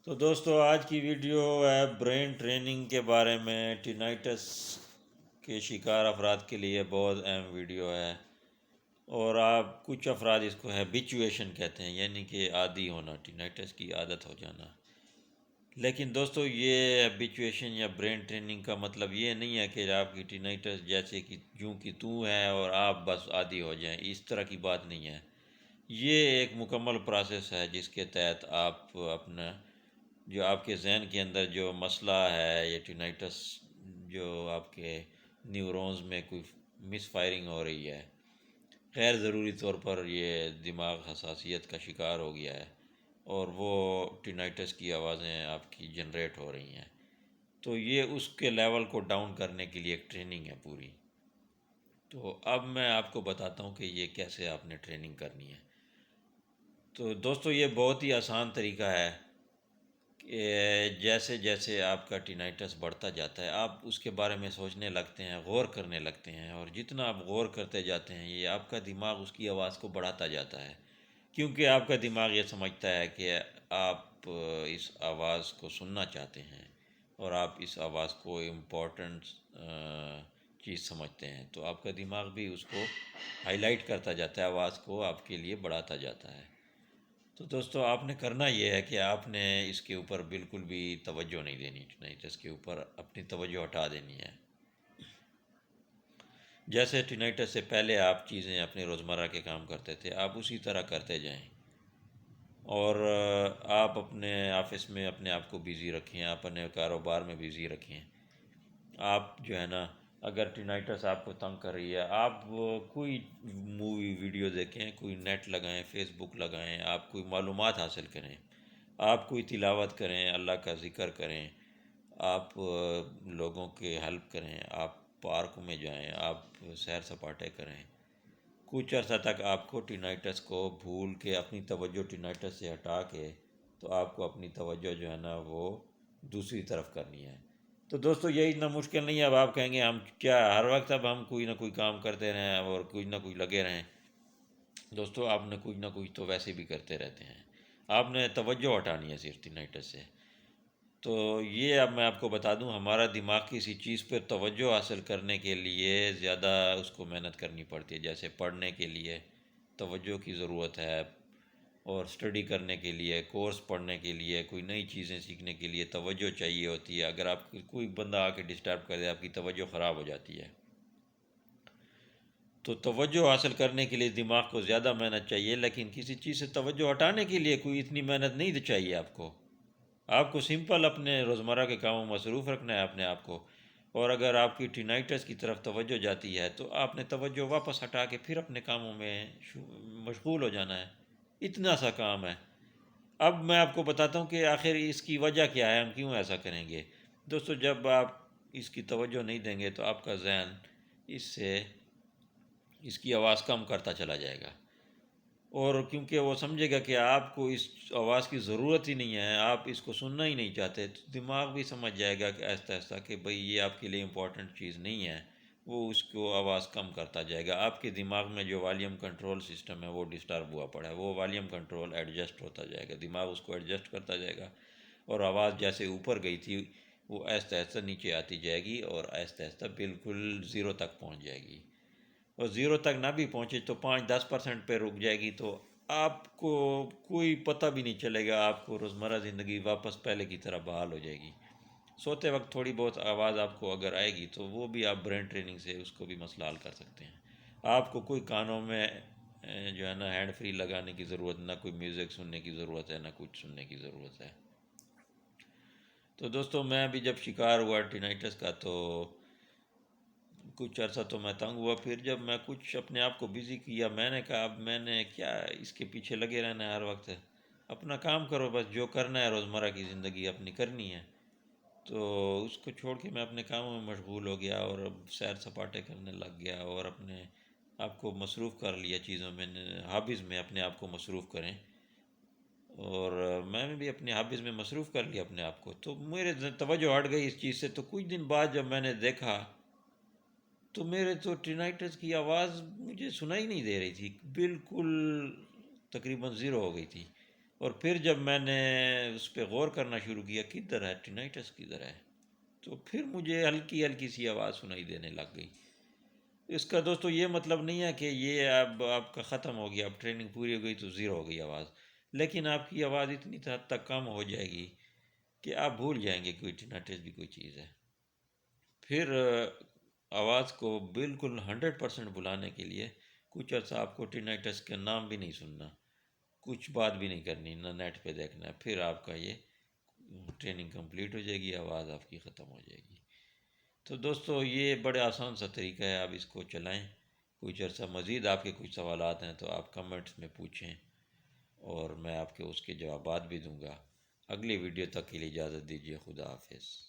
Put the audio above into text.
تو دوستو آج کی ویڈیو ہے برین ٹریننگ کے بارے میں۔ ٹینائٹس کے شکار افراد کے لیے بہت اہم ویڈیو ہے، اور آپ کچھ افراد اس کو ہیبیچویشن کہتے ہیں، یعنی کہ عادی ہونا، ٹینائٹس کی عادت ہو جانا۔ لیکن دوستو یہ ہیبیچویشن یا برین ٹریننگ کا مطلب یہ نہیں ہے کہ آپ کی ٹینائٹس جیسے کہ جوں کی توں ہے اور آپ بس عادی ہو جائیں، اس طرح کی بات نہیں ہے۔ یہ ایک مکمل پروسیس ہے جس کے تحت آپ اپنا جو آپ کے ذہن کے اندر جو مسئلہ ہے، یہ ٹینائٹس جو آپ کے نیورونز میں کوئی مس فائرنگ ہو رہی ہے، غیر ضروری طور پر یہ دماغ حساسیت کا شکار ہو گیا ہے اور وہ ٹینائٹس کی آوازیں آپ کی جنریٹ ہو رہی ہیں، تو یہ اس کے لیول کو ڈاؤن کرنے کے لیے ایک ٹریننگ ہے پوری۔ تو اب میں آپ کو بتاتا ہوں کہ یہ کیسے آپ نے ٹریننگ کرنی ہے۔ تو دوستو یہ بہت ہی آسان طریقہ ہے کہ جیسے جیسے آپ کا ٹینائٹس بڑھتا جاتا ہے، آپ اس کے بارے میں سوچنے لگتے ہیں، غور کرنے لگتے ہیں، اور جتنا آپ غور کرتے جاتے ہیں یہ آپ کا دماغ اس کی آواز کو بڑھاتا جاتا ہے، کیونکہ آپ کا دماغ یہ سمجھتا ہے کہ آپ اس آواز کو سننا چاہتے ہیں اور آپ اس آواز کو امپورٹنٹ چیز سمجھتے ہیں، تو آپ کا دماغ بھی اس کو ہائی لائٹ کرتا جاتا ہے، آواز کو آپ کے لیے بڑھاتا جاتا ہے۔ تو دوستو آپ نے کرنا یہ ہے کہ آپ نے اس کے اوپر بالکل بھی توجہ نہیں دینی، ٹینائٹس کے اوپر اپنی توجہ ہٹا دینی ہے۔ جیسے ٹینائٹس سے پہلے آپ چیزیں اپنے روزمرہ کے کام کرتے تھے، آپ اسی طرح کرتے جائیں، اور آپ اپنے آفس میں اپنے آپ کو بیزی رکھیں، آپ اپنے کاروبار میں بیزی رکھیں۔ آپ جو ہے نا، اگر ٹینائٹس آپ کو تنگ کر رہی ہے، آپ کوئی مووی ویڈیو دیکھیں، کوئی نیٹ لگائیں، فیس بک لگائیں، آپ کوئی معلومات حاصل کریں، آپ کوئی تلاوت کریں، اللہ کا ذکر کریں، آپ لوگوں کے ہیلپ کریں، آپ پارک میں جائیں، آپ سیر سپاٹے کریں۔ کچھ عرصہ تک آپ کو ٹینائٹس کو بھول کے اپنی توجہ ٹینائٹس سے ہٹا کے، تو آپ کو اپنی توجہ جو ہے نا وہ دوسری طرف کرنی ہے۔ تو دوستو یہ اتنا مشکل نہیں ہے۔ اب آپ کہیں گے ہم کیا ہر وقت اب ہم کوئی نہ کوئی کام کرتے رہیں اور کوئی نہ کوئی لگے رہیں؟ دوستو آپ نے کچھ نہ کچھ تو ویسے بھی کرتے رہتے ہیں، آپ نے توجہ ہٹانی ہے صرف ٹینائٹس سے۔ تو یہ اب میں آپ کو بتا دوں، ہمارا دماغ کسی چیز پہ توجہ حاصل کرنے کے لیے زیادہ اس کو محنت کرنی پڑتی ہے، جیسے پڑھنے کے لیے توجہ کی ضرورت ہے، اور اسٹڈی کرنے کے لیے، کورس پڑھنے کے لیے، کوئی نئی چیزیں سیکھنے کے لیے توجہ چاہیے ہوتی ہے۔ اگر آپ کوئی بندہ آ کے ڈسٹرب کر دے، آپ کی توجہ خراب ہو جاتی ہے۔ تو توجہ حاصل کرنے کے لیے دماغ کو زیادہ محنت چاہیے، لیکن کسی چیز سے توجہ ہٹانے کے لیے کوئی اتنی محنت نہیں چاہیے آپ کو۔ آپ کو سمپل اپنے روزمرہ کے کاموں میں مصروف رکھنا ہے اپنے آپ کو، اور اگر آپ کی ٹینائٹس کی طرف توجہ جاتی ہے تو آپ نے توجہ واپس ہٹا کے پھر اپنے کاموں میں مشغول ہو جانا ہے۔ اتنا سا کام ہے۔ اب میں آپ کو بتاتا ہوں کہ آخر اس کی وجہ کیا ہے، ہم کیوں ایسا کریں گے۔ دوستو جب آپ اس کی توجہ نہیں دیں گے تو آپ کا ذہن اس کی آواز کم کرتا چلا جائے گا، اور کیونکہ وہ سمجھے گا کہ آپ کو اس آواز کی ضرورت ہی نہیں ہے، آپ اس کو سننا ہی نہیں چاہتے، تو دماغ بھی سمجھ جائے گا کہ آہستہ آہستہ کہ بھئی یہ آپ کے لیے امپورٹنٹ چیز نہیں ہے، وہ اس کو آواز کم کرتا جائے گا۔ آپ کے دماغ میں جو والیوم کنٹرول سسٹم ہے وہ ڈسٹرب ہوا پڑا ہے، وہ والیوم کنٹرول ایڈجسٹ ہوتا جائے گا، دماغ اس کو ایڈجسٹ کرتا جائے گا، اور آواز جیسے اوپر گئی تھی وہ آہستہ آہستہ نیچے آتی جائے گی، اور آہستہ آہستہ بالکل زیرو تک پہنچ جائے گی، اور زیرو تک نہ بھی پہنچے تو 5-10% پہ رک جائے گی، تو آپ کو کوئی پتہ بھی نہیں چلے گا، آپ کو روزمرہ زندگی واپس پہلے کی طرح بحال ہو جائے گی۔ سوتے وقت تھوڑی بہت آواز آپ کو اگر آئے گی تو وہ بھی آپ برین ٹریننگ سے اس کو بھی مسئلہ حل کر سکتے ہیں۔ آپ کو کوئی کانوں میں جو ہے نا ہینڈ فری لگانے کی ضرورت، نہ کوئی میوزک سننے کی ضرورت ہے، نہ کچھ سننے کی ضرورت ہے۔ تو دوستو میں بھی جب شکار ہوا ٹینائٹس کا تو کچھ عرصہ تو میں تنگ ہوا، پھر جب میں کچھ اپنے آپ کو بزی کیا، میں نے کہا اب میں نے کیا اس کے پیچھے لگے رہنا ہے ہر وقت، اپنا کام کرو، بس جو کرنا ہے روزمرہ کی زندگی اپنی کرنی ہے۔ تو اس کو چھوڑ کے میں اپنے کاموں میں مشغول ہو گیا، اور اب سیر سپاٹے کرنے لگ گیا، اور اپنے آپ کو مصروف کر لیا چیزوں میں، ہابیز میں اپنے آپ کو مصروف کریں، اور میں نے بھی اپنے ہابیز میں مصروف کر لیا اپنے آپ کو، تو میرے توجہ ہٹ گئی اس چیز سے۔ تو کچھ دن بعد جب میں نے دیکھا تو میرے تو ٹینائٹس کی آواز مجھے سنائی نہیں دے رہی تھی، بالکل تقریباً زیرو ہو گئی تھی، اور پھر جب میں نے اس پہ غور کرنا شروع کیا کدھر ہے ٹینائٹس کدھر ہے، تو پھر مجھے ہلکی ہلکی سی آواز سنائی دینے لگ گئی۔ اس کا دوستو یہ مطلب نہیں ہے کہ یہ اب آپ کا ختم ہو گیا، اب ٹریننگ پوری ہو گئی تو زیرو ہو گئی آواز، لیکن آپ کی آواز اتنی حد تک کم ہو جائے گی کہ آپ بھول جائیں گے کوئی ٹینائٹس بھی کوئی چیز ہے۔ پھر آواز کو بالکل 100% بلانے کے لیے کچھ عرصہ آپ کو ٹینائٹس کا نام بھی نہیں سننا، کچھ بات بھی نہیں کرنی، نہ نیٹ پہ دیکھنا ہے، پھر آپ کا یہ ٹریننگ کمپلیٹ ہو جائے گی، آواز آپ کی ختم ہو جائے گی۔ تو دوستو یہ بڑے آسان سا طریقہ ہے، آپ اس کو چلائیں۔ کچھ عرصہ مزید آپ کے کچھ سوالات ہیں تو آپ کمنٹس میں پوچھیں اور میں آپ کے اس کے جوابات بھی دوں گا۔ اگلی ویڈیو تک کے لیے اجازت دیجیے، خدا حافظ۔